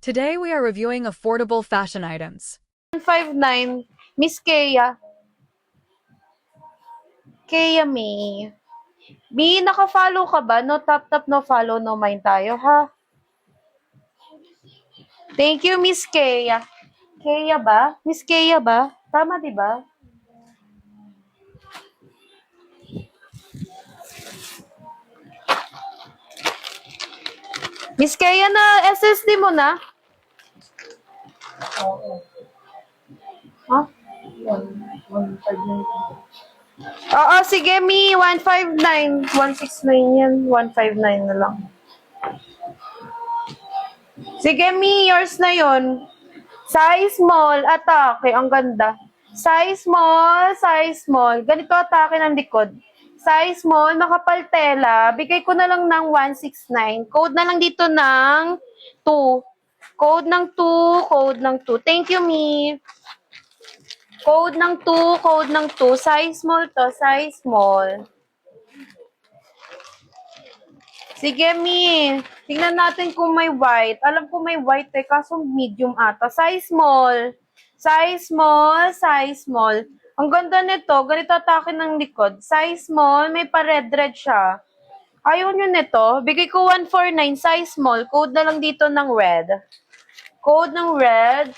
Today we are reviewing affordable fashion items. 159, Miss Kea. Kea May. May, naka-follow ka ba? No tap tap, no follow, no mind tayo, ha? Thank you, Miss Kea. Kea ba? Miss Kea ba? Tama, di ba? Miss Kea, na SSD mo na? Ha? Oo, sige, Mi. 159. 169 yan. 159 na lang. Sige, Mi. Yours na yon. Size small, atake. Ang ganda. Size small. Ganito atake ng likod. Size small, makapal tela. Bigay ko na lang ng 169. Code na lang dito ng 2. Code ng 2. Thank you, Mi. Code ng 2. Size small to, size small. Sige, Mi. Tingnan natin kung may white. Alam ko may white kaso medium ata. Size small. Size small. Ang ganda nito. Ganito atake ng likod. Size small. May pa-red siya. Ayaw nyo nito. Bigay ko 149. Size small. Code na lang dito ng red. Code ng red.